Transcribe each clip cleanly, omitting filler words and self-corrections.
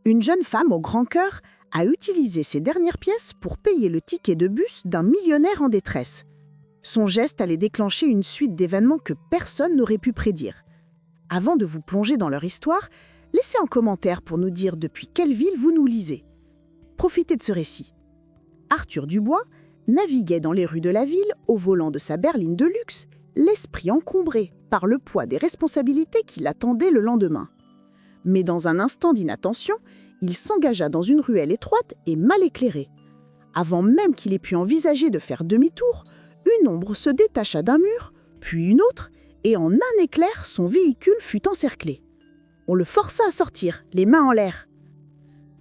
Une jeune femme au grand cœur a utilisé ses dernières pièces pour payer le ticket de bus d'un millionnaire en détresse. Son geste allait déclencher une suite d'événements que personne n'aurait pu prédire. Avant de vous plonger dans leur histoire, laissez en commentaire pour nous dire depuis quelle ville vous nous lisez. Profitez de ce récit. Arthur Dubois naviguait dans les rues de la ville au volant de sa berline de luxe, l'esprit encombré par le poids des responsabilités qui l'attendaient le lendemain. Mais dans un instant d'inattention, il s'engagea dans une ruelle étroite et mal éclairée. Avant même qu'il ait pu envisager de faire demi-tour, une ombre se détacha d'un mur, puis une autre, et en un éclair, son véhicule fut encerclé. On le força à sortir, les mains en l'air.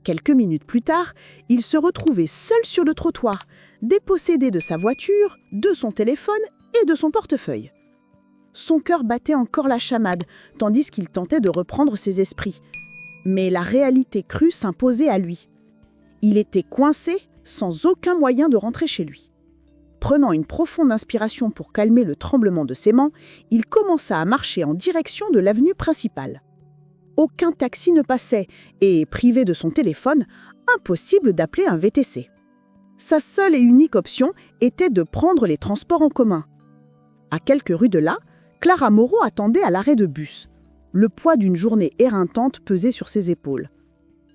Quelques minutes plus tard, il se retrouvait seul sur le trottoir, dépossédé de sa voiture, de son téléphone et de son portefeuille. Son cœur battait encore la chamade, tandis qu'il tentait de reprendre ses esprits. Mais la réalité crue s'imposait à lui. Il était coincé, sans aucun moyen de rentrer chez lui. Prenant une profonde inspiration pour calmer le tremblement de ses mains, il commença à marcher en direction de l'avenue principale. Aucun taxi ne passait et, privé de son téléphone, impossible d'appeler un VTC. Sa seule et unique option était de prendre les transports en commun. À quelques rues de là, Clara Moreau attendait à l'arrêt de bus. Le poids d'une journée éreintante pesait sur ses épaules.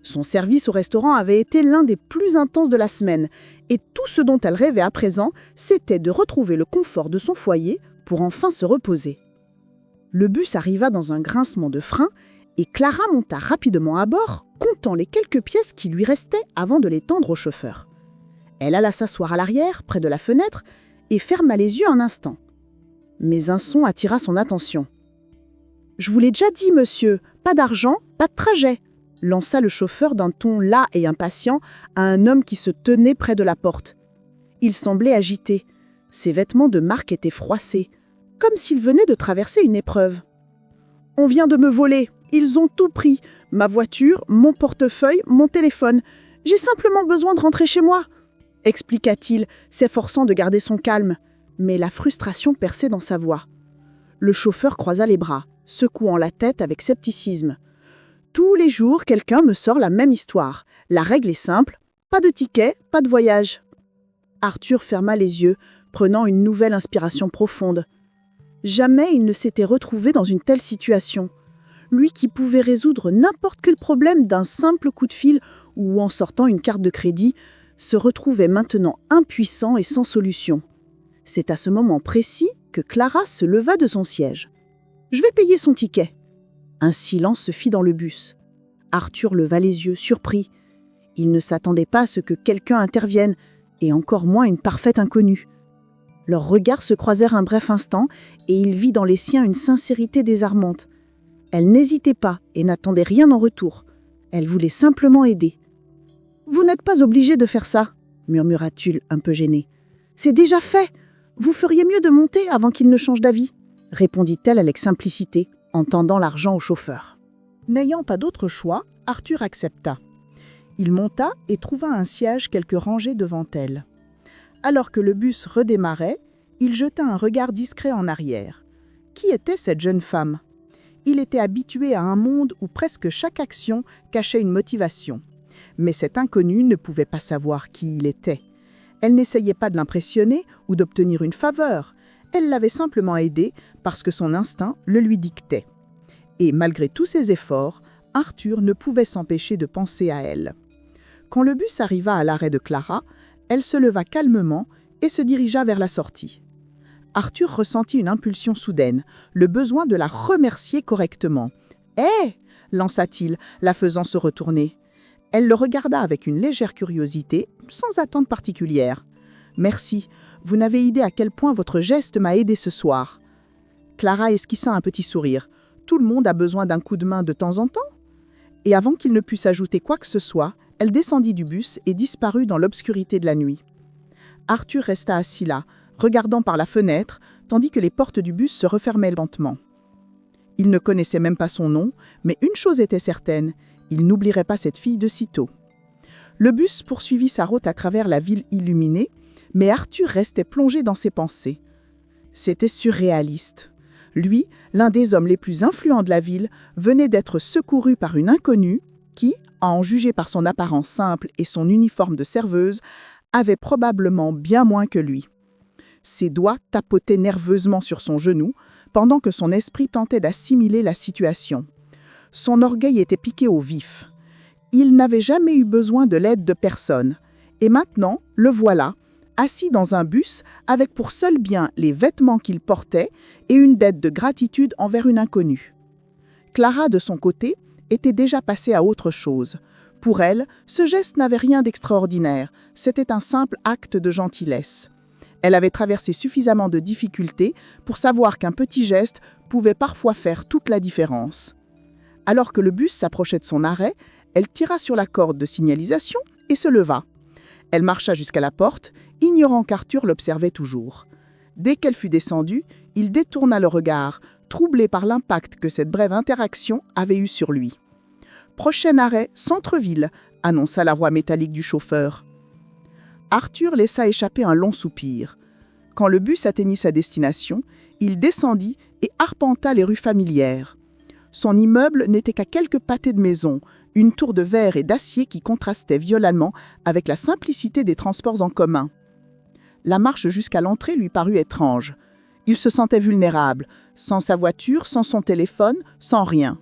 Son service au restaurant avait été l'un des plus intenses de la semaine, et tout ce dont elle rêvait à présent, c'était de retrouver le confort de son foyer pour enfin se reposer. Le bus arriva dans un grincement de frein, et Clara monta rapidement à bord, comptant les quelques pièces qui lui restaient avant de les tendre au chauffeur. Elle alla s'asseoir à l'arrière, près de la fenêtre, et ferma les yeux un instant. Mais un son attira son attention. « Je vous l'ai déjà dit, monsieur, pas d'argent, pas de trajet », lança le chauffeur d'un ton las et impatient à un homme qui se tenait près de la porte. Il semblait agité. Ses vêtements de marque étaient froissés, comme s'il venait de traverser une épreuve. « On vient de me voler, ils ont tout pris, ma voiture, mon portefeuille, mon téléphone. J'ai simplement besoin de rentrer chez moi », expliqua-t-il, s'efforçant de garder son calme. Mais la frustration perçait dans sa voix. Le chauffeur croisa les bras, secouant la tête avec scepticisme. « Tous les jours, quelqu'un me sort la même histoire. La règle est simple, pas de ticket, pas de voyage. » Arthur ferma les yeux, prenant une nouvelle inspiration profonde. Jamais il ne s'était retrouvé dans une telle situation. Lui qui pouvait résoudre n'importe quel problème d'un simple coup de fil ou en sortant une carte de crédit, se retrouvait maintenant impuissant et sans solution. C'est à ce moment précis que Clara se leva de son siège. « Je vais payer son ticket. » Un silence se fit dans le bus. Arthur leva les yeux, surpris. Il ne s'attendait pas à ce que quelqu'un intervienne, et encore moins une parfaite inconnue. Leurs regards se croisèrent un bref instant, et il vit dans les siens une sincérité désarmante. Elle n'hésitait pas et n'attendait rien en retour. Elle voulait simplement aider. « Vous n'êtes pas obligé de faire ça, » murmura-t-il un peu gêné. « C'est déjà fait. Vous feriez mieux de monter avant qu'il ne change d'avis, » répondit-elle avec simplicité, en tendant l'argent au chauffeur. N'ayant pas d'autre choix, Arthur accepta. Il monta et trouva un siège quelques rangées devant elle. Alors que le bus redémarrait, il jeta un regard discret en arrière. Qui était cette jeune femme ? Il était habitué à un monde où presque chaque action cachait une motivation. Mais cet inconnu ne pouvait pas savoir qui il était. Elle n'essayait pas de l'impressionner ou d'obtenir une faveur. Elle l'avait simplement aidé parce que son instinct le lui dictait. Et malgré tous ses efforts, Arthur ne pouvait s'empêcher de penser à elle. Quand le bus arriva à l'arrêt de Clara, elle se leva calmement et se dirigea vers la sortie. Arthur ressentit une impulsion soudaine, le besoin de la remercier correctement. « Hé !» lança-t-il, la faisant se retourner. Elle le regarda avec une légère curiosité, sans attente particulière. « Merci, vous n'avez idée à quel point votre geste m'a aidé ce soir. » Clara esquissa un petit sourire. Tout le monde a besoin d'un coup de main de temps en temps. Et avant qu'il ne pût ajouter quoi que ce soit, elle descendit du bus et disparut dans l'obscurité de la nuit. Arthur resta assis là, regardant par la fenêtre, tandis que les portes du bus se refermaient lentement. Il ne connaissait même pas son nom, mais une chose était certaine, il n'oublierait pas cette fille de sitôt. Le bus poursuivit sa route à travers la ville illuminée, mais Arthur restait plongé dans ses pensées. C'était surréaliste. Lui, l'un des hommes les plus influents de la ville, venait d'être secouru par une inconnue qui, à en juger par son apparence simple et son uniforme de serveuse, avait probablement bien moins que lui. Ses doigts tapotaient nerveusement sur son genou, pendant que son esprit tentait d'assimiler la situation. Son orgueil était piqué au vif. Il n'avait jamais eu besoin de l'aide de personne. Et maintenant, le voilà, assis dans un bus avec pour seul bien les vêtements qu'il portait et une dette de gratitude envers une inconnue. Clara, de son côté, était déjà passée à autre chose. Pour elle, ce geste n'avait rien d'extraordinaire, c'était un simple acte de gentillesse. Elle avait traversé suffisamment de difficultés pour savoir qu'un petit geste pouvait parfois faire toute la différence. Alors que le bus s'approchait de son arrêt, elle tira sur la corde de signalisation et se leva. Elle marcha jusqu'à la porte, ignorant qu'Arthur l'observait toujours. Dès qu'elle fut descendue, il détourna le regard, troublé par l'impact que cette brève interaction avait eu sur lui. « Prochain arrêt, centre-ville », annonça la voix métallique du chauffeur. Arthur laissa échapper un long soupir. Quand le bus atteignit sa destination, il descendit et arpenta les rues familières. Son immeuble n'était qu'à quelques pâtés de maison, une tour de verre et d'acier qui contrastait violemment avec la simplicité des transports en commun. La marche jusqu'à l'entrée lui parut étrange. Il se sentait vulnérable, sans sa voiture, sans son téléphone, sans rien.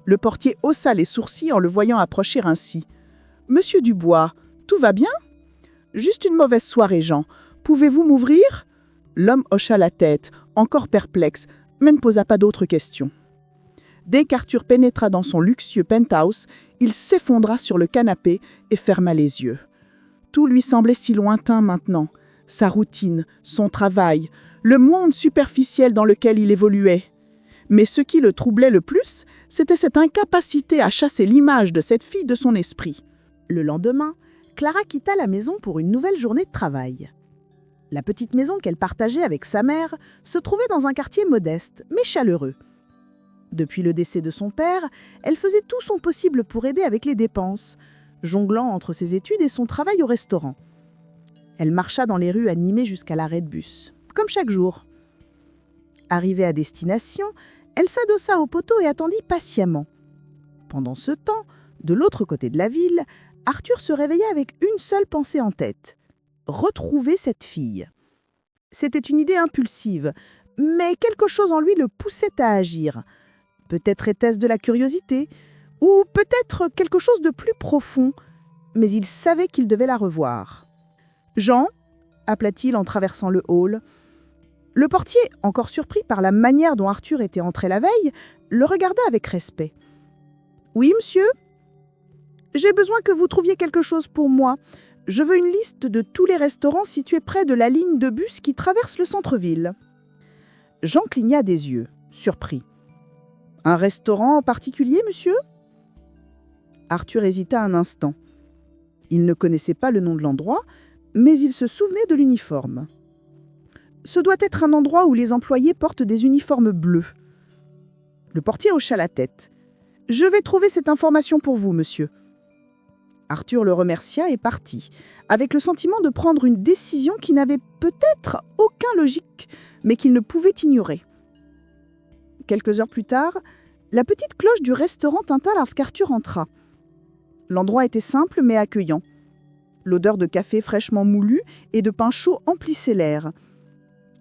Le portier haussa les sourcils en le voyant approcher ainsi. « Monsieur Dubois, tout va bien ? » « Juste une mauvaise soirée, Jean. Pouvez-vous m'ouvrir ?» L'homme hocha la tête, encore perplexe, mais ne posa pas d'autres questions. Dès qu'Arthur pénétra dans son luxueux penthouse, il s'effondra sur le canapé et ferma les yeux. Tout lui semblait si lointain maintenant. Sa routine, son travail, le monde superficiel dans lequel il évoluait. Mais ce qui le troublait le plus, c'était cette incapacité à chasser l'image de cette fille de son esprit. Le lendemain, Clara quitta la maison pour une nouvelle journée de travail. La petite maison qu'elle partageait avec sa mère se trouvait dans un quartier modeste, mais chaleureux. Depuis le décès de son père, elle faisait tout son possible pour aider avec les dépenses, jonglant entre ses études et son travail au restaurant. Elle marcha dans les rues animées jusqu'à l'arrêt de bus, comme chaque jour. Arrivée à destination, elle s'adossa au poteau et attendit patiemment. Pendant ce temps, de l'autre côté de la ville, Arthur se réveilla avec une seule pensée en tête : retrouver cette fille. C'était une idée impulsive, mais quelque chose en lui le poussait à agir. Peut-être était-ce de la curiosité, ou peut-être quelque chose de plus profond, mais il savait qu'il devait la revoir. « Jean » appela-t-il en traversant le hall. Le portier, encore surpris par la manière dont Arthur était entré la veille, le regarda avec respect. « Oui, monsieur ? J'ai besoin que vous trouviez quelque chose pour moi. Je veux une liste de tous les restaurants situés près de la ligne de bus qui traverse le centre-ville. » Jean cligna des yeux, surpris. « Un restaurant en particulier, monsieur ?» Arthur hésita un instant. Il ne connaissait pas le nom de l'endroit, mais il se souvenait de l'uniforme. Ce doit être un endroit où les employés portent des uniformes bleus. Le portier hocha la tête. « Je vais trouver cette information pour vous, monsieur. » Arthur le remercia et partit, avec le sentiment de prendre une décision qui n'avait peut-être aucun logique, mais qu'il ne pouvait ignorer. Quelques heures plus tard, la petite cloche du restaurant tinta lorsqu'Arthur entra. L'endroit était simple mais accueillant. L'odeur de café fraîchement moulu et de pain chaud emplissait l'air.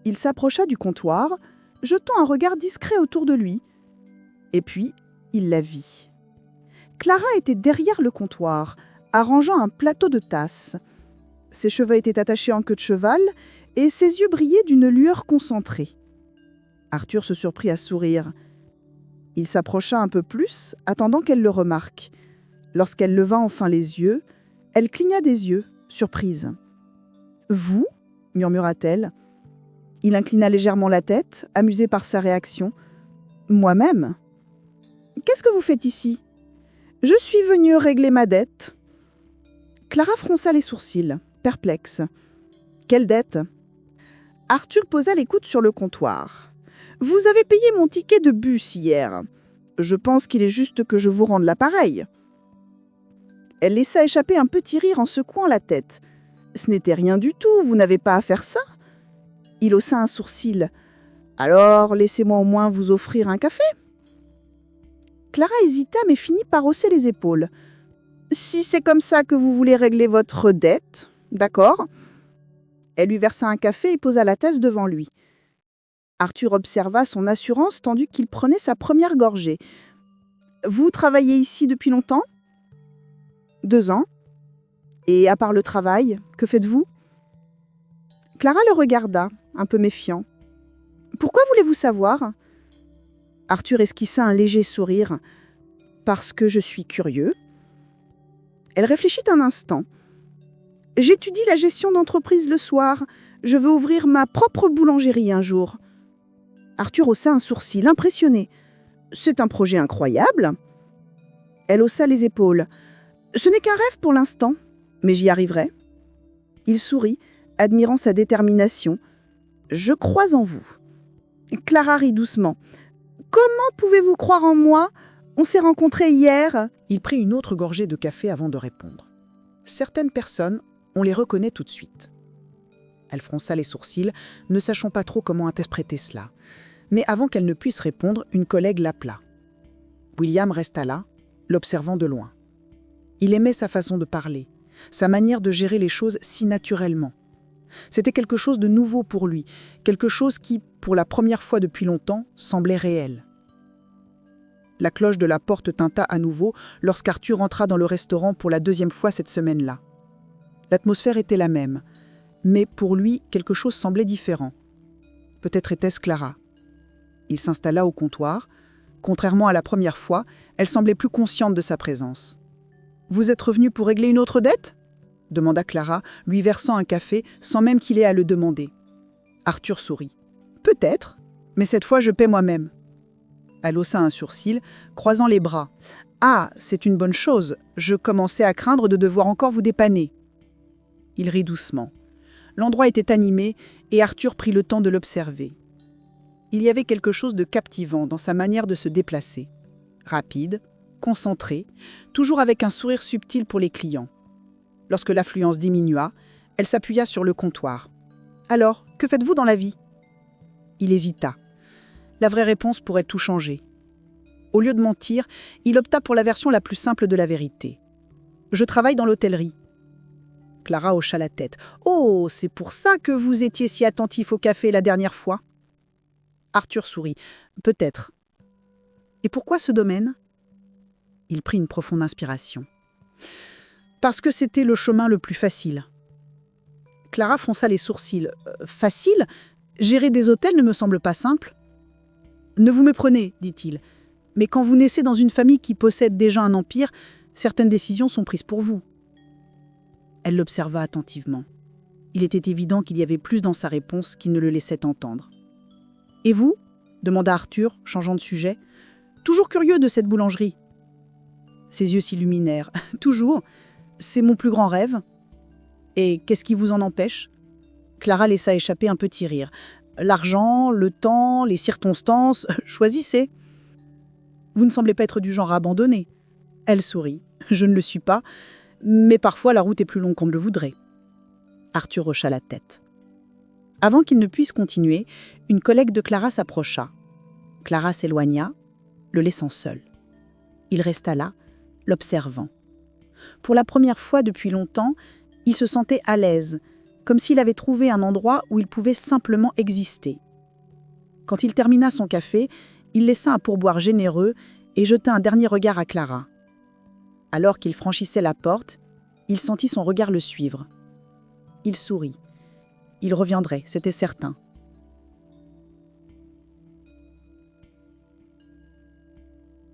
Il s'approcha du comptoir, jetant un regard discret autour de lui. Et puis, il la vit. Clara était derrière le comptoir, arrangeant un plateau de tasses. Ses cheveux étaient attachés en queue de cheval et ses yeux brillaient d'une lueur concentrée. Arthur se surprit à sourire. Il s'approcha un peu plus, attendant qu'elle le remarque. Lorsqu'elle leva enfin les yeux, elle cligna des yeux, surprise. « Vous ?» murmura-t-elle. Il inclina légèrement la tête, amusé par sa réaction. « Moi-même ? Qu'est-ce que vous faites ici ? » « Je suis venue régler ma dette. » Clara fronça les sourcils, perplexe. « Quelle dette ?» Arthur posa les coudes sur le comptoir. « Vous avez payé mon ticket de bus hier. Je pense qu'il est juste que je vous rende l'appareil. » Elle laissa échapper un petit rire en secouant la tête. « Ce n'était rien du tout, vous n'avez pas à faire ça. » Il haussa un sourcil. « Alors, laissez-moi au moins vous offrir un café. » Clara hésita mais finit par hausser les épaules. Si c'est comme ça que vous voulez régler votre dette, d'accord. Elle lui versa un café et posa la tasse devant lui. Arthur observa son assurance tandis qu'il prenait sa première gorgée. Vous travaillez ici depuis longtemps ? 2 ans. Et à part le travail, que faites-vous ? Clara le regarda, un peu méfiant. Pourquoi voulez-vous savoir ? Arthur esquissa un léger sourire. Parce que je suis curieux. Elle réfléchit un instant. J'étudie la gestion d'entreprise le soir. Je veux ouvrir ma propre boulangerie un jour. Arthur haussa un sourcil, impressionné. C'est un projet incroyable. Elle haussa les épaules. Ce n'est qu'un rêve pour l'instant, mais j'y arriverai. Il sourit, admirant sa détermination. Je crois en vous. Clara rit doucement. Comment pouvez-vous croire en moi ? On s'est rencontrés hier. Il prit une autre gorgée de café avant de répondre. Certaines personnes, on les reconnaît tout de suite. Elle fronça les sourcils, ne sachant pas trop comment interpréter cela. Mais avant qu'elle ne puisse répondre, une collègue l'appela. William resta là, l'observant de loin. Il aimait sa façon de parler, sa manière de gérer les choses si naturellement. C'était quelque chose de nouveau pour lui, quelque chose qui, pour la première fois depuis longtemps, semblait réel. La cloche de la porte tinta à nouveau lorsqu'Arthur entra dans le restaurant pour la 2e fois cette semaine-là. L'atmosphère était la même, mais pour lui, quelque chose semblait différent. Peut-être était-ce Clara. Il s'installa au comptoir. Contrairement à la première fois, elle semblait plus consciente de sa présence. « Vous êtes revenu pour régler une autre dette ?» demanda Clara, lui versant un café sans même qu'il ait à le demander. Arthur sourit. « Peut-être, mais cette fois je paie moi-même. » Elle haussa un sourcil, croisant les bras. « Ah, c'est une bonne chose. Je commençais à craindre de devoir encore vous dépanner. » Il rit doucement. L'endroit était animé et Arthur prit le temps de l'observer. Il y avait quelque chose de captivant dans sa manière de se déplacer. Rapide, concentrée, toujours avec un sourire subtil pour les clients. Lorsque l'affluence diminua, elle s'appuya sur le comptoir. « Alors, que faites-vous dans la vie ?» Il hésita. La vraie réponse pourrait tout changer. Au lieu de mentir, il opta pour la version la plus simple de la vérité. « Je travaille dans l'hôtellerie. » Clara hocha la tête. « Oh, c'est pour ça que vous étiez si attentif au café la dernière fois ?» Arthur sourit. « Peut-être. » « Et pourquoi ce domaine ?» Il prit une profonde inspiration. « Parce que c'était le chemin le plus facile. » Clara fronça les sourcils. « Facile ? Gérer des hôtels ne me semble pas simple. »« Ne vous méprenez, dit-il. Mais quand vous naissez dans une famille qui possède déjà un empire, certaines décisions sont prises pour vous. » Elle l'observa attentivement. Il était évident qu'il y avait plus dans sa réponse qu'il ne le laissait entendre. « Et vous ?» demanda Arthur, changeant de sujet. « Toujours curieux de cette boulangerie. » Ses yeux s'illuminèrent. « Toujours. C'est mon plus grand rêve. » « Et qu'est-ce qui vous en empêche ?» Clara laissa échapper un petit rire. « L'argent, le temps, les circonstances, choisissez. » « Vous ne semblez pas être du genre abandonné. » Elle sourit. « Je ne le suis pas, mais parfois la route est plus longue qu'on ne le voudrait. » Arthur hocha la tête. Avant qu'il ne puisse continuer, une collègue de Clara s'approcha. Clara s'éloigna, le laissant seul. Il resta là, l'observant. Pour la première fois depuis longtemps, il se sentait à l'aise, comme s'il avait trouvé un endroit où il pouvait simplement exister. Quand il termina son café, il laissa un pourboire généreux et jeta un dernier regard à Clara. Alors qu'il franchissait la porte, il sentit son regard le suivre. Il sourit. Il reviendrait, c'était certain.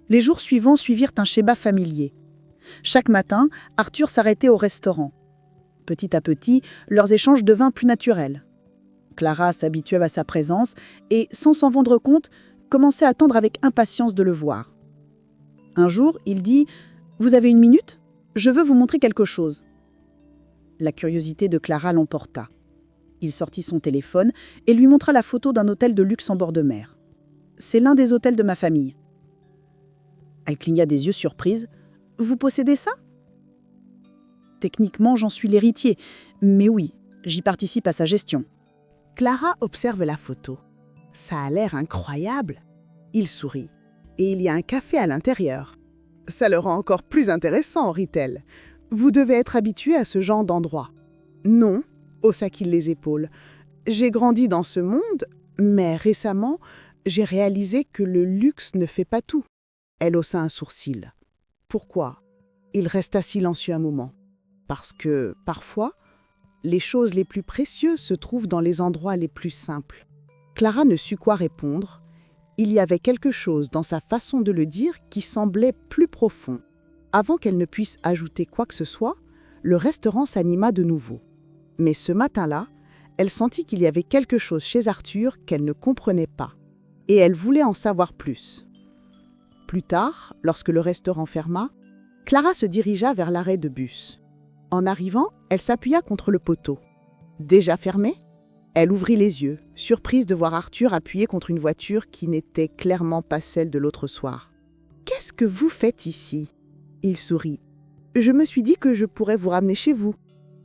Les jours suivants suivirent un schéma familier. Chaque matin, Arthur s'arrêtait au restaurant. Petit à petit, leurs échanges devinrent plus naturels. Clara s'habituait à sa présence et, sans s'en rendre compte, commençait à attendre avec impatience de le voir. Un jour, il dit « Vous avez une minute ? Je veux vous montrer quelque chose. » La curiosité de Clara l'emporta. Il sortit son téléphone et lui montra la photo d'un hôtel de luxe en bord de mer. « C'est l'un des hôtels de ma famille. » Elle cligna des yeux surprise. « Vous possédez ça ? » « Techniquement, j'en suis l'héritier, mais oui, j'y participe à sa gestion. » Clara observe la photo. Ça a l'air incroyable. Il sourit. Et il y a un café à l'intérieur. Ça le rend encore plus intéressant, rit-elle. Vous devez être habitué à ce genre d'endroit. Non, haussa-t-il les épaules. J'ai grandi dans ce monde, mais récemment, j'ai réalisé que le luxe ne fait pas tout. Elle haussa un sourcil. Pourquoi? Il resta silencieux un moment. Parce que, parfois, les choses les plus précieuses se trouvent dans les endroits les plus simples. Clara ne sut quoi répondre. Il y avait quelque chose dans sa façon de le dire qui semblait plus profond. Avant qu'elle ne puisse ajouter quoi que ce soit, le restaurant s'anima de nouveau. Mais ce matin-là, elle sentit qu'il y avait quelque chose chez Arthur qu'elle ne comprenait pas. Et elle voulait en savoir plus. Plus tard, lorsque le restaurant ferma, Clara se dirigea vers l'arrêt de bus. En arrivant, elle s'appuya contre le poteau. Déjà fermé? Elle ouvrit les yeux, surprise de voir Arthur appuyé contre une voiture qui n'était clairement pas celle de l'autre soir. « Qu'est-ce que vous faites ici ?» Il sourit. « Je me suis dit que je pourrais vous ramener chez vous. »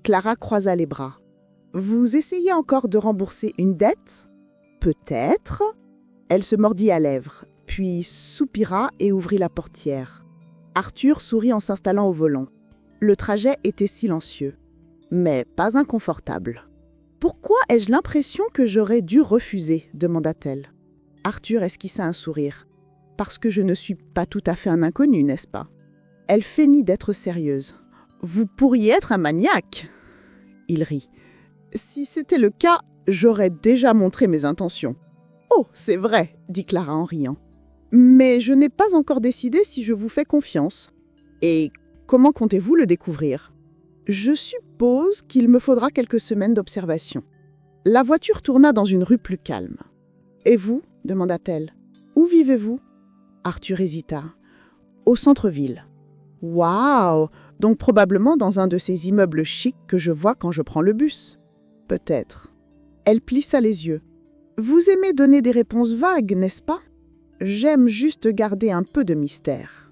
Clara croisa les bras. « Vous essayez encore de rembourser une dette ? Peut-être. » Elle se mordit à lèvres, puis soupira et ouvrit la portière. Arthur sourit en s'installant au volant. Le trajet était silencieux, mais pas inconfortable. « Pourquoi ai-je l'impression que j'aurais dû refuser ?» demanda-t-elle. Arthur esquissa un sourire. « Parce que je ne suis pas tout à fait un inconnu, n'est-ce pas ?» Elle feignit d'être sérieuse. « Vous pourriez être un maniaque !» Il rit. « Si c'était le cas, j'aurais déjà montré mes intentions. »« Oh, c'est vrai !» dit Clara en riant. « Mais je n'ai pas encore décidé si je vous fais confiance. Et comment comptez-vous le découvrir ? Je suppose qu'il me faudra quelques semaines d'observation. » La voiture tourna dans une rue plus calme. « Et vous ?» demanda-t-elle. « Où vivez-vous » Arthur hésita. « Au centre-ville. »« Waouh ! Donc probablement dans un de ces immeubles chics que je vois quand je prends le bus. »« Peut-être. » Elle plissa les yeux. « Vous aimez donner des réponses vagues, n'est-ce pas ? J'aime juste garder un peu de mystère. »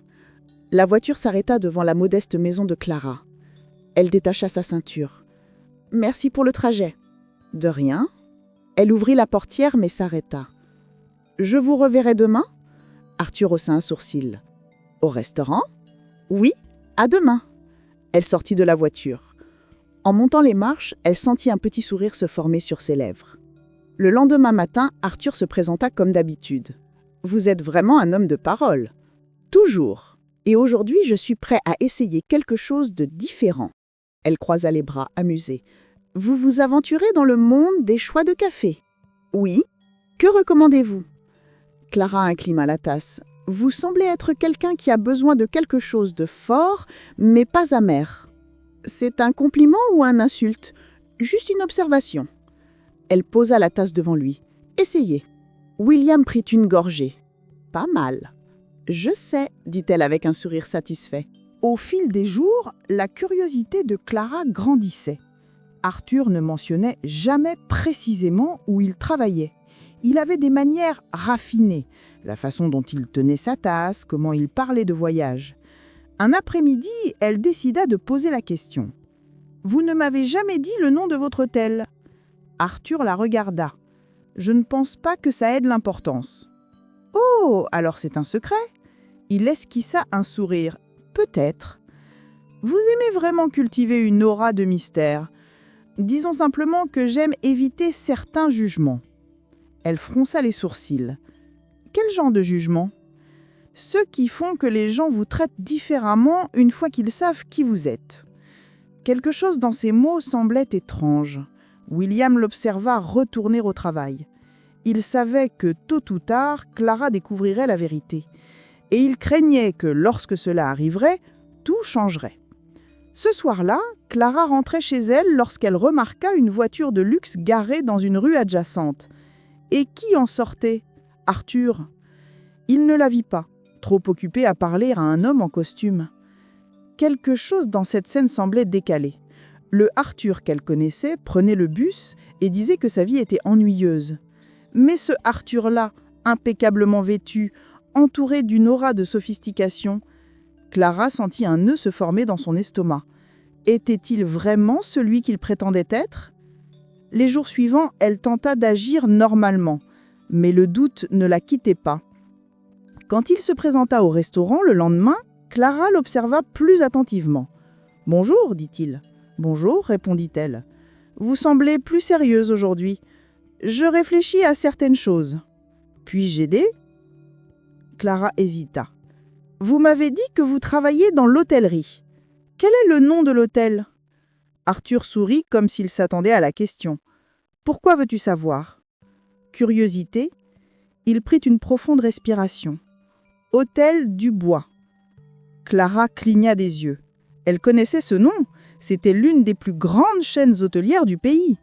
La voiture s'arrêta devant la modeste maison de Clara. Elle détacha sa ceinture. « Merci pour le trajet. »« De rien. » Elle ouvrit la portière mais s'arrêta. « Je vous reverrai demain ?» Arthur haussa un sourcil. « Au restaurant ?»« Oui, à demain. » Elle sortit de la voiture. En montant les marches, elle sentit un petit sourire se former sur ses lèvres. Le lendemain matin, Arthur se présenta comme d'habitude. « Vous êtes vraiment un homme de parole. »« Toujours. Et aujourd'hui, je suis prêt à essayer quelque chose de différent. » Elle croisa les bras, amusée. « Vous vous aventurez dans le monde des choix de café ?»« Oui. Que recommandez-vous ?» Clara inclina la tasse. « Vous semblez être quelqu'un qui a besoin de quelque chose de fort, mais pas amer. C'est un compliment ou un insulte ? Juste une observation. » Elle posa la tasse devant lui. « Essayez. » William prit une gorgée. « Pas mal. »« Je sais, » dit-elle avec un sourire satisfait. Au fil des jours, la curiosité de Clara grandissait. Arthur ne mentionnait jamais précisément où il travaillait. Il avait des manières raffinées, la façon dont il tenait sa tasse, comment il parlait de voyage. Un après-midi, elle décida de poser la question. « Vous ne m'avez jamais dit le nom de votre hôtel ?» Arthur la regarda. « Je ne pense pas que ça aide l'importance. »« Oh, alors c'est un secret ?» Il esquissa un sourire. « Peut-être. Vous aimez vraiment cultiver une aura de mystère. Disons simplement que j'aime éviter certains jugements. » Elle fronça les sourcils. « Quel genre de jugement ? Ceux qui font que les gens vous traitent différemment une fois qu'ils savent qui vous êtes. » Quelque chose dans ces mots semblait étrange. William l'observa retourner au travail. Il savait que tôt ou tard, Clara découvrirait la vérité. Et il craignait que lorsque cela arriverait, tout changerait. Ce soir-là, Clara rentrait chez elle lorsqu'elle remarqua une voiture de luxe garée dans une rue adjacente. Et qui en sortait ? Arthur. Il ne la vit pas, trop occupé à parler à un homme en costume. Quelque chose dans cette scène semblait décalé. Le Arthur qu'elle connaissait prenait le bus et disait que sa vie était ennuyeuse. Mais ce Arthur-là, impeccablement vêtu, entouré d'une aura de sophistication, Clara sentit un nœud se former dans son estomac. Était-il vraiment celui qu'il prétendait être ? Les jours suivants, elle tenta d'agir normalement, mais le doute ne la quittait pas. Quand il se présenta au restaurant le lendemain, Clara l'observa plus attentivement. « Bonjour, dit-il. »« Bonjour, répondit-elle. Vous semblez plus sérieuse aujourd'hui. Je réfléchis à certaines choses. Puis-je aider ?» Clara hésita. « Vous m'avez dit que vous travaillez dans l'hôtellerie. Quel est le nom de l'hôtel ?» Arthur sourit comme s'il s'attendait à la question. « Pourquoi veux-tu savoir ?» Curiosité, il prit une profonde respiration. « Hôtel du Bois. » Clara cligna des yeux. Elle connaissait ce nom. C'était l'une des plus grandes chaînes hôtelières du pays.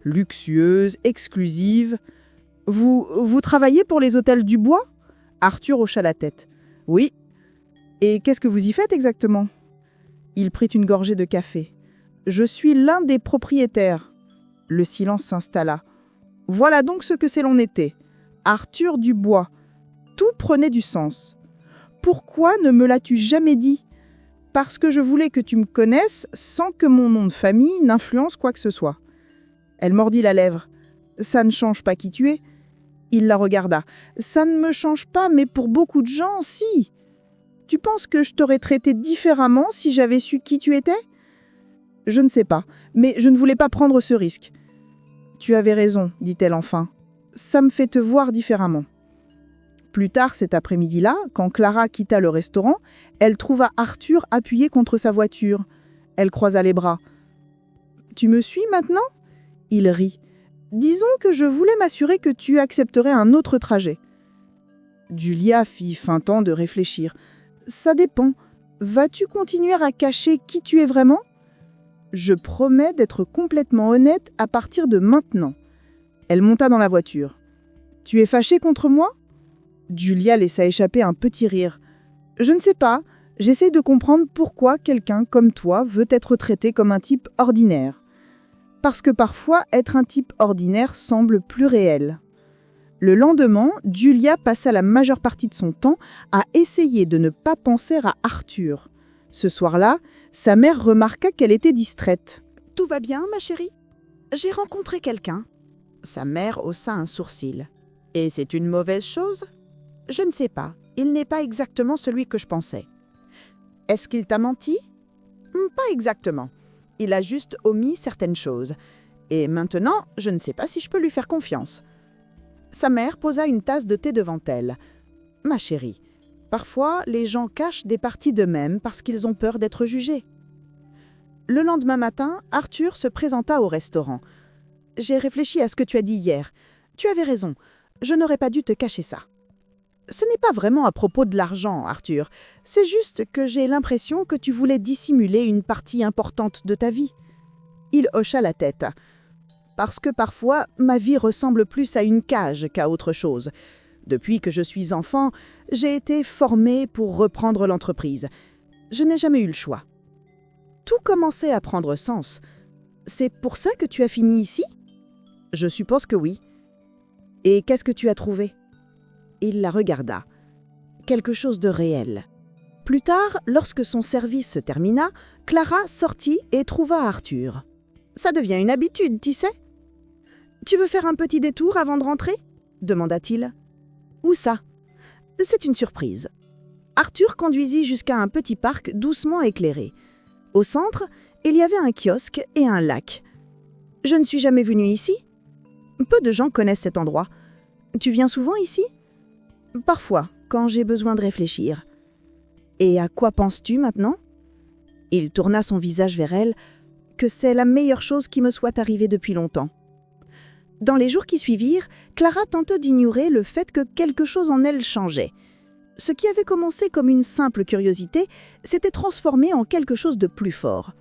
Luxueuse, exclusive. « Vous travaillez pour les hôtels du Bois ?» Arthur hocha la tête. « Oui. »« Et qu'est-ce que vous y faites exactement ?» Il prit une gorgée de café. « Je suis l'un des propriétaires. » Le silence s'installa. Voilà donc ce que c'est l'on était. Arthur Dubois. Tout prenait du sens. « Pourquoi ne me l'as-tu jamais dit ?»« Parce que je voulais que tu me connaisses sans que mon nom de famille n'influence quoi que ce soit. » Elle mordit la lèvre. « Ça ne change pas qui tu es. » Il la regarda. « Ça ne me change pas, mais pour beaucoup de gens, si. Tu penses que je t'aurais traité différemment si j'avais su qui tu étais ? Je ne sais pas, mais je ne voulais pas prendre ce risque. » « Tu avais raison, dit-elle enfin. Ça me fait te voir différemment. » Plus tard cet après-midi-là, quand Clara quitta le restaurant, elle trouva Arthur appuyé contre sa voiture. Elle croisa les bras. « Tu me suis maintenant ?» Il rit. « Disons que je voulais m'assurer que tu accepterais un autre trajet. » Julia fit fin temps de réfléchir. « Ça dépend. Vas-tu continuer à cacher qui tu es vraiment ? » « Je promets d'être complètement honnête à partir de maintenant. » Elle monta dans la voiture. « Tu es fâchée contre moi ?» Julia laissa échapper un petit rire. « Je ne sais pas. J'essaie de comprendre pourquoi quelqu'un comme toi veut être traité comme un type ordinaire. Parce que parfois, être un type ordinaire semble plus réel. » Le lendemain, Julia passa la majeure partie de son temps à essayer de ne pas penser à Arthur. Ce soir-là, sa mère remarqua qu'elle était distraite. « Tout va bien, ma chérie ? J'ai rencontré quelqu'un. » Sa mère haussa un sourcil. « Et c'est une mauvaise chose ? Je ne sais pas. Il n'est pas exactement celui que je pensais. » « Est-ce qu'il t'a menti ? » ?»« Pas exactement. Il a juste omis certaines choses. Et maintenant, je ne sais pas si je peux lui faire confiance. » Sa mère posa une tasse de thé devant elle. « Ma chérie, parfois, les gens cachent des parties d'eux-mêmes parce qu'ils ont peur d'être jugés. » Le lendemain matin, Arthur se présenta au restaurant. « J'ai réfléchi à ce que tu as dit hier. Tu avais raison. Je n'aurais pas dû te cacher ça. » « Ce n'est pas vraiment à propos de l'argent, Arthur. C'est juste que j'ai l'impression que tu voulais dissimuler une partie importante de ta vie. » Il hocha la tête. « Parce que parfois, ma vie ressemble plus à une cage qu'à autre chose. Depuis que je suis enfant, j'ai été formée pour reprendre l'entreprise. Je n'ai jamais eu le choix. » Tout commençait à prendre sens. « C'est pour ça que tu as fini ici ? » ?»« Je suppose que oui. »« Et qu'est-ce que tu as trouvé ?» Il la regarda. Quelque chose de réel. Plus tard, lorsque son service se termina, Clara sortit et trouva Arthur. « Ça devient une habitude, tu sais. »« Tu veux faire un petit détour avant de rentrer ?» demanda-t-il. « Où ça ?»« C'est une surprise. » Arthur conduisit jusqu'à un petit parc doucement éclairé. Au centre, il y avait un kiosque et un lac. « Je ne suis jamais venue ici. » Peu de gens connaissent cet endroit. « Tu viens souvent ici ?»« Parfois, quand j'ai besoin de réfléchir. »« Et à quoi penses-tu maintenant ?» Il tourna son visage vers elle. « Que c'est la meilleure chose qui me soit arrivée depuis longtemps. » Dans les jours qui suivirent, Clara tenta d'ignorer le fait que quelque chose en elle changeait. Ce qui avait commencé comme une simple curiosité s'était transformé en quelque chose de plus fort.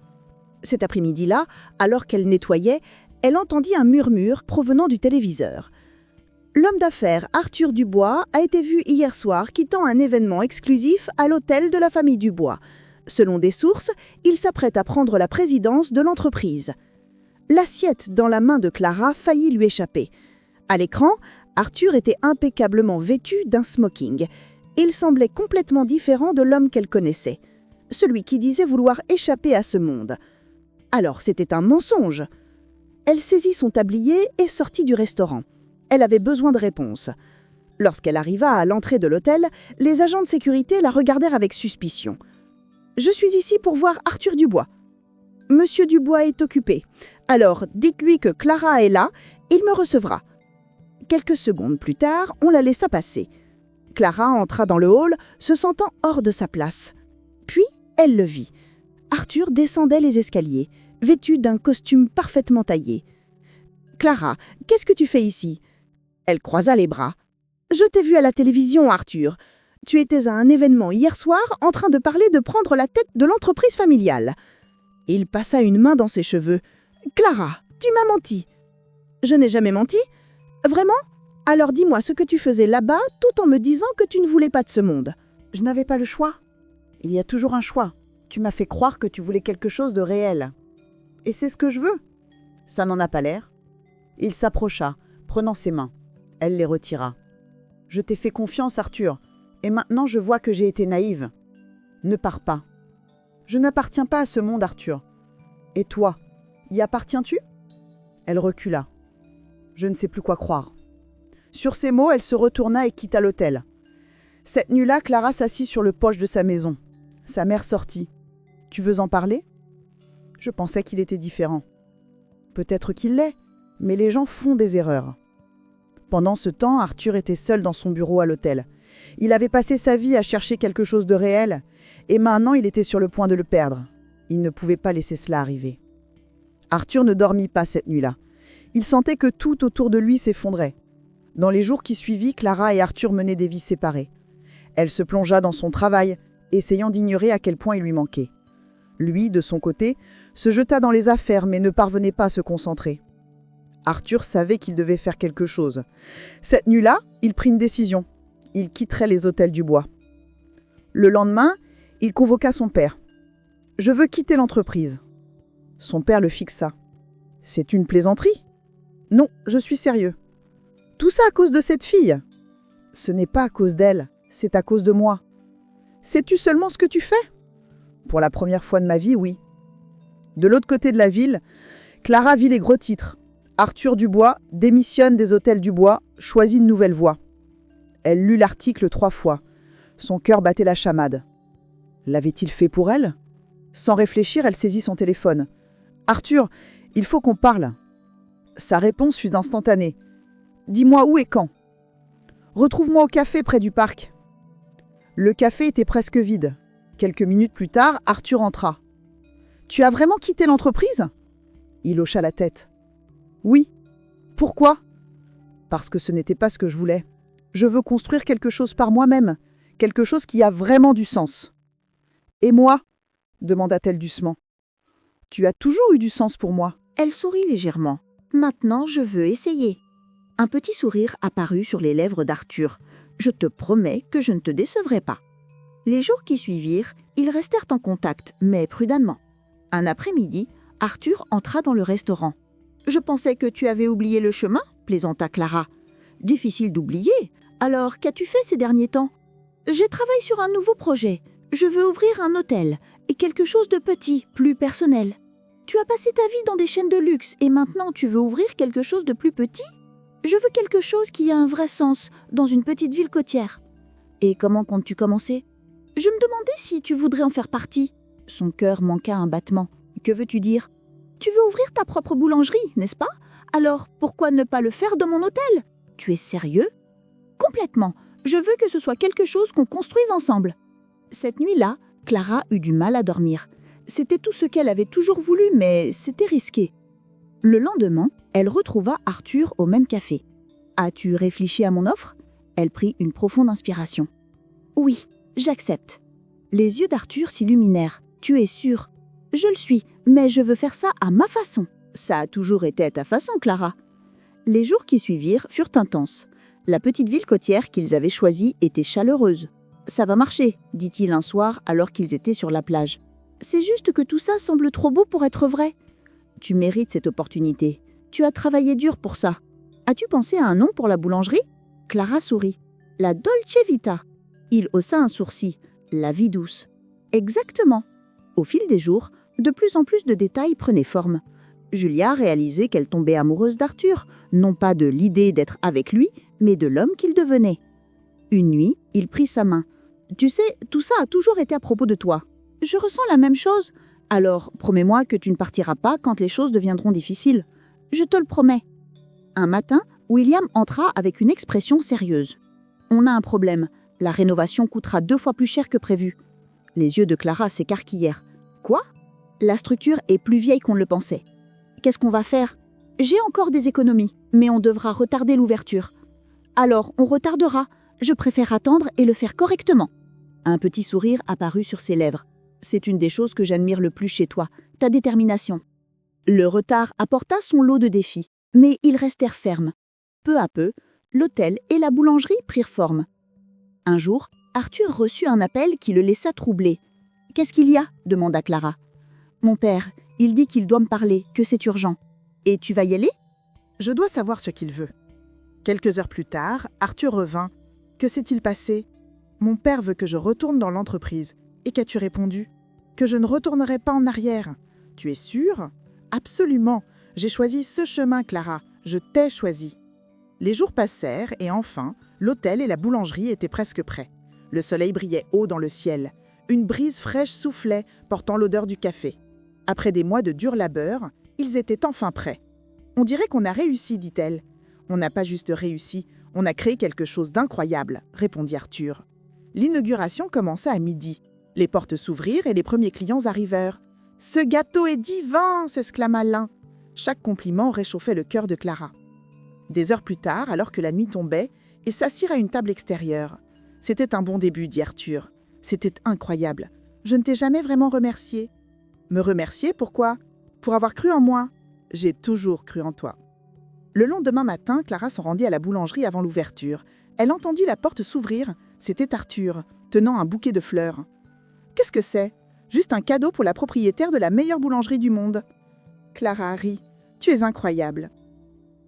Cet après-midi-là, alors qu'elle nettoyait, elle entendit un murmure provenant du téléviseur. L'homme d'affaires Arthur Dubois a été vu hier soir quittant un événement exclusif à l'hôtel de la famille Dubois. Selon des sources, il s'apprête à prendre la présidence de l'entreprise. L'assiette dans la main de Clara faillit lui échapper. À l'écran, Arthur était impeccablement vêtu d'un smoking. Il semblait complètement différent de l'homme qu'elle connaissait, celui qui disait vouloir échapper à ce monde. Alors c'était un mensonge. Elle saisit son tablier et sortit du restaurant. Elle avait besoin de réponses. Lorsqu'elle arriva à l'entrée de l'hôtel, les agents de sécurité la regardèrent avec suspicion. « Je suis ici pour voir Arthur Dubois. »« Monsieur Dubois est occupé. Alors, dites-lui que Clara est là, il me recevra. » Quelques secondes plus tard, on la laissa passer. Clara entra dans le hall, se sentant hors de sa place. Puis, elle le vit. Arthur descendait les escaliers, vêtu d'un costume parfaitement taillé. « Clara, qu'est-ce que tu fais ici ?» Elle croisa les bras. « Je t'ai vu à la télévision, Arthur. Tu étais à un événement hier soir en train de parler de prendre la tête de l'entreprise familiale. » Il passa une main dans ses cheveux. « Clara, tu m'as menti. »« Je n'ai jamais menti. Vraiment ? Alors dis-moi ce que tu faisais là-bas tout en me disant que tu ne voulais pas de ce monde. » Je n'avais pas le choix. Il y a toujours un choix. Tu m'as fait croire que tu voulais quelque chose de réel. Et c'est ce que je veux. Ça n'en a pas l'air. Il s'approcha, prenant ses mains. Elle les retira. Je t'ai fait confiance, Arthur. Et maintenant, je vois que j'ai été naïve. Ne pars pas. Je n'appartiens pas à ce monde, Arthur. Et toi, y appartiens-tu ? Elle recula. Je ne sais plus quoi croire. Sur ces mots, elle se retourna et quitta l'hôtel. Cette nuit-là, Clara s'assit sur le porche de sa maison. Sa mère sortit. « Tu veux en parler ?» Je pensais qu'il était différent. Peut-être qu'il l'est, mais les gens font des erreurs. Pendant ce temps, Arthur était seul dans son bureau à l'hôtel. Il avait passé sa vie à chercher quelque chose de réel, et maintenant il était sur le point de le perdre. Il ne pouvait pas laisser cela arriver. Arthur ne dormit pas cette nuit-là. Il sentait que tout autour de lui s'effondrait. Dans les jours qui suivirent, Clara et Arthur menaient des vies séparées. Elle se plongea dans son travail, essayant d'ignorer à quel point il lui manquait. Lui, de son côté, se jeta dans les affaires mais ne parvenait pas à se concentrer. Arthur savait qu'il devait faire quelque chose. Cette nuit-là, il prit une décision. Il quitterait les hôtels Dubois. Le lendemain, il convoqua son père. « Je veux quitter l'entreprise. » Son père le fixa. « C'est une plaisanterie ?»« Non, je suis sérieux. »« Tout ça à cause de cette fille ?»« Ce n'est pas à cause d'elle, c'est à cause de moi. »« Sais-tu seulement ce que tu fais ?» Pour la première fois de ma vie, oui. De l'autre côté de la ville, Clara vit les gros titres. Arthur Dubois démissionne des hôtels Dubois, choisit une nouvelle voie. Elle lut l'article 3 fois. Son cœur battait la chamade. L'avait-il fait pour elle ? Sans réfléchir, elle saisit son téléphone. « Arthur, il faut qu'on parle. » Sa réponse fut instantanée. « Dis-moi où et quand. »« Retrouve-moi au café près du parc. » Le café était presque vide. Quelques minutes plus tard, Arthur entra. « Tu as vraiment quitté l'entreprise ?» Il hocha la tête. « Oui. Pourquoi ? » Parce que ce n'était pas ce que je voulais. Je veux construire quelque chose par moi-même, quelque chose qui a vraiment du sens. « Et moi ?» demanda-t-elle doucement. « Tu as toujours eu du sens pour moi. » Elle sourit légèrement. « Maintenant, je veux essayer. » Un petit sourire apparut sur les lèvres d'Arthur. « Je te promets que je ne te décevrai pas. » Les jours qui suivirent, ils restèrent en contact, mais prudemment. Un après-midi, Arthur entra dans le restaurant. « Je pensais que tu avais oublié le chemin ?» plaisanta Clara. « Difficile d'oublier. Alors, qu'as-tu fait ces derniers temps ?»« Je travaille sur un nouveau projet. Je veux ouvrir un hôtel, et quelque chose de petit, plus personnel. Tu as passé ta vie dans des chaînes de luxe, et maintenant tu veux ouvrir quelque chose de plus petit ? Je veux quelque chose qui a un vrai sens, dans une petite ville côtière. Et comment comptes-tu commencer ? Je me demandais si tu voudrais en faire partie. » Son cœur manqua un battement. « Que veux-tu dire ? Tu veux ouvrir ta propre boulangerie, n'est-ce pas ? Alors, pourquoi ne pas le faire dans mon hôtel ? Tu es sérieux ? Complètement. Je veux que ce soit quelque chose qu'on construise ensemble. » Cette nuit-là, Clara eut du mal à dormir. C'était tout ce qu'elle avait toujours voulu, mais c'était risqué. Le lendemain, elle retrouva Arthur au même café. « As-tu réfléchi à mon offre ?» Elle prit une profonde inspiration. « Oui, j'accepte. » Les yeux d'Arthur s'illuminèrent. « Tu es sûr ? » « Je le suis, mais je veux faire ça à ma façon. » « Ça a toujours été à ta façon, Clara. » Les jours qui suivirent furent intenses. La petite ville côtière qu'ils avaient choisie était chaleureuse. « Ça va marcher, » dit-il un soir alors qu'ils étaient sur la plage. « C'est juste que tout ça semble trop beau pour être vrai. » « Tu mérites cette opportunité. Tu as travaillé dur pour ça. As-tu pensé à un nom pour la boulangerie ?» Clara sourit. « La Dolce Vita. » Il haussa un sourcil. « La vie douce. » Exactement. Au fil des jours, de plus en plus de détails prenaient forme. Julia réalisait qu'elle tombait amoureuse d'Arthur, non pas de l'idée d'être avec lui, mais de l'homme qu'il devenait. Une nuit, il prit sa main. « Tu sais, tout ça a toujours été à propos de toi. Je ressens la même chose. Alors, promets-moi que tu ne partiras pas quand les choses deviendront difficiles. Je te le promets. » Un matin, William entra avec une expression sérieuse. « On a un problème. La rénovation coûtera 2 fois plus cher que prévu. » Les yeux de Clara s'écarquillèrent. « Quoi ? La structure est plus vieille qu'on ne le pensait. Qu'est-ce qu'on va faire ? J'ai encore des économies, mais on devra retarder l'ouverture. Alors, on retardera. Je préfère attendre et le faire correctement. » Un petit sourire apparut sur ses lèvres. « C'est une des choses que j'admire le plus chez toi, ta détermination. » Le retard apporta son lot de défis, mais ils restèrent fermes. Peu à peu, l'hôtel et la boulangerie prirent forme. Un jour, Arthur reçut un appel qui le laissa troublé. « Qu'est-ce qu'il y a ?» demanda Clara. « Mon père, il dit qu'il doit me parler, que c'est urgent. Et tu vas y aller ?» Je dois savoir ce qu'il veut. Quelques heures plus tard, Arthur revint. Que s'est-il passé ? Mon père veut que je retourne dans l'entreprise. Et qu'as-tu répondu ? Que je ne retournerai pas en arrière. Tu es sûre ? Absolument. J'ai choisi ce chemin, Clara. Je t'ai choisi. Les jours passèrent et enfin, l'hôtel et la boulangerie étaient presque prêts. Le soleil brillait haut dans le ciel. Une brise fraîche soufflait, portant l'odeur du café. Après des mois de dur labeur, ils étaient enfin prêts. « On dirait qu'on a réussi, dit-elle. »« On n'a pas juste réussi, on a créé quelque chose d'incroyable, » répondit Arthur. L'inauguration commença à midi. Les portes s'ouvrirent et les premiers clients arrivèrent. « Ce gâteau est divin !» s'exclama l'un. Chaque compliment réchauffait le cœur de Clara. Des heures plus tard, alors que la nuit tombait, ils s'assirent à une table extérieure. « C'était un bon début, dit Arthur. C'était incroyable. Je ne t'ai jamais vraiment remercié. »« Me remercier, pourquoi ? Pour avoir cru en moi. J'ai toujours cru en toi. » Le lendemain matin, Clara s'en rendit à la boulangerie avant l'ouverture. Elle entendit la porte s'ouvrir. C'était Arthur, tenant un bouquet de fleurs. « Qu'est-ce que c'est ? Juste un cadeau pour la propriétaire de la meilleure boulangerie du monde. » Clara rit. « Tu es incroyable. »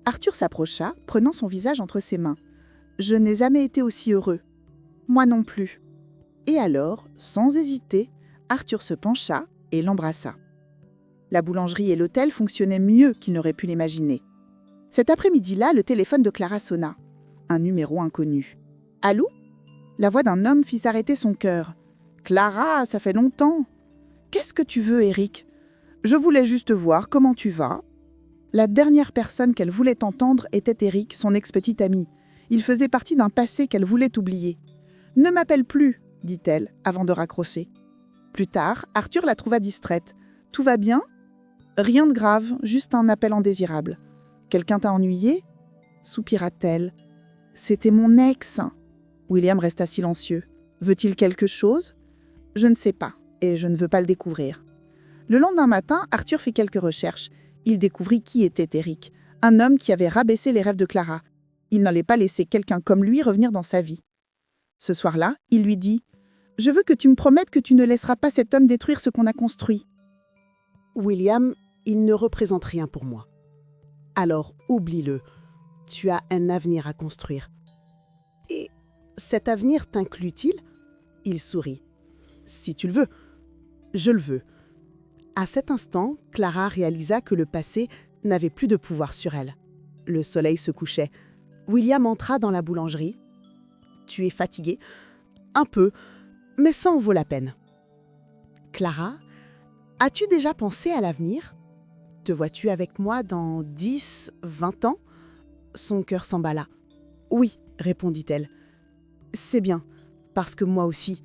Arthur s'approcha, prenant son visage entre ses mains. « Je n'ai jamais été aussi heureux. »« Moi non plus. » Et alors, sans hésiter, Arthur se pencha et l'embrassa. La boulangerie et l'hôtel fonctionnaient mieux qu'il n'aurait pu l'imaginer. Cet après-midi-là, le téléphone de Clara sonna. Un numéro inconnu. « Allô ?» La voix d'un homme fit s'arrêter son cœur. « Clara, ça fait longtemps. »« Qu'est-ce que tu veux, Eric ? Je voulais juste voir comment tu vas. » La dernière personne qu'elle voulait entendre était Eric, son ex-petit ami. Il faisait partie d'un passé qu'elle voulait oublier. « Ne m'appelle plus !» dit-elle, avant de raccrocher. Plus tard, Arthur la trouva distraite. « Tout va bien ?»« Rien de grave, juste un appel indésirable. »« Quelqu'un t'a ennuyé ?» soupira-t-elle. « C'était mon ex. » William resta silencieux. « Veut-il quelque chose ?»« Je ne sais pas, et je ne veux pas le découvrir. » Le lendemain matin, Arthur fit quelques recherches. Il découvrit qui était Eric, un homme qui avait rabaissé les rêves de Clara. Il n'allait pas laisser quelqu'un comme lui revenir dans sa vie. Ce soir-là, il lui dit « Je veux que tu me promettes que tu ne laisseras pas cet homme détruire ce qu'on a construit. » William, il ne représente rien pour moi. Alors oublie-le. Tu as un avenir à construire. Et cet avenir t'inclut-il ? Il sourit. Si tu le veux. Je le veux. À cet instant, Clara réalisa que le passé n'avait plus de pouvoir sur elle. Le soleil se couchait. William entra dans la boulangerie. « Tu es fatiguée ? » ?»« Un peu, mais ça en vaut la peine. »« Clara, as-tu déjà pensé à l'avenir ? Te vois-tu avec moi dans 10, 20 ans ?» Son cœur s'emballa. « Oui, » répondit-elle. « C'est bien, parce que moi aussi. »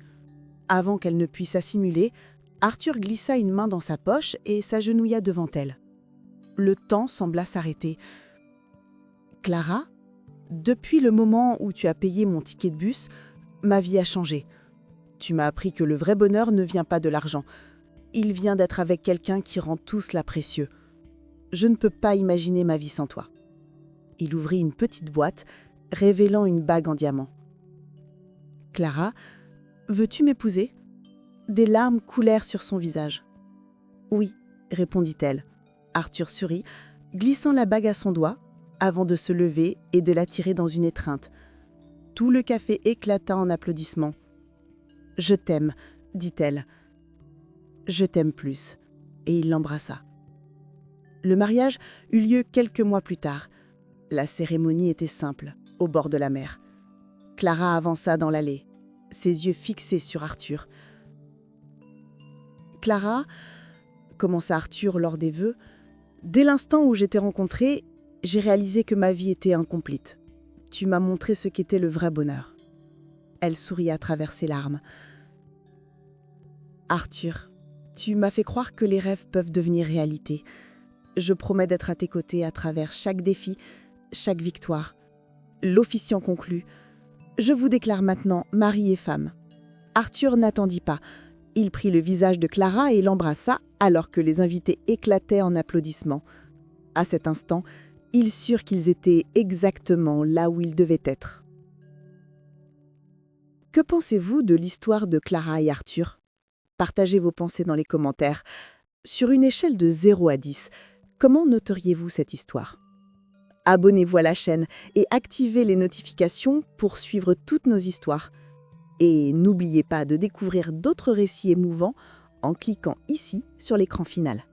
Avant qu'elle ne puisse assimuler, Arthur glissa une main dans sa poche et s'agenouilla devant elle. Le temps sembla s'arrêter. « Clara, depuis le moment où tu as payé mon ticket de bus, ma vie a changé. Tu m'as appris que le vrai bonheur ne vient pas de l'argent. Il vient d'être avec quelqu'un qui rend tout cela précieux. Je ne peux pas imaginer ma vie sans toi. » Il ouvrit une petite boîte, révélant une bague en diamant. « Clara, veux-tu m'épouser ?» Des larmes coulèrent sur son visage. « Oui, » répondit-elle. Arthur sourit, glissant la bague à son doigt, avant de se lever et de la tirer dans une étreinte. Tout le café éclata en applaudissements. « Je t'aime, » dit-elle. « Je t'aime plus. » Et il l'embrassa. Le mariage eut lieu quelques mois plus tard. La cérémonie était simple, au bord de la mer. Clara avança dans l'allée, ses yeux fixés sur Arthur. « Clara, commença Arthur lors des vœux, dès l'instant où je t'ai rencontrée, j'ai réalisé que ma vie était incomplète. Tu m'as montré ce qu'était le vrai bonheur. » Elle sourit à travers ses larmes. « Arthur, tu m'as fait croire que les rêves peuvent devenir réalité. Je promets d'être à tes côtés à travers chaque défi, chaque victoire. » L'officiant conclut. Je vous déclare maintenant mari et femme. Arthur n'attendit pas. Il prit le visage de Clara et l'embrassa alors que les invités éclataient en applaudissements. À cet instant, ils surent qu'ils étaient exactement là où ils devaient être. Que pensez-vous de l'histoire de Clara et Arthur? Partagez vos pensées dans les commentaires. Sur une échelle de 0 à 10, comment noteriez-vous cette histoire? Abonnez-vous à la chaîne et activez les notifications pour suivre toutes nos histoires. Et n'oubliez pas de découvrir d'autres récits émouvants en cliquant ici sur l'écran final.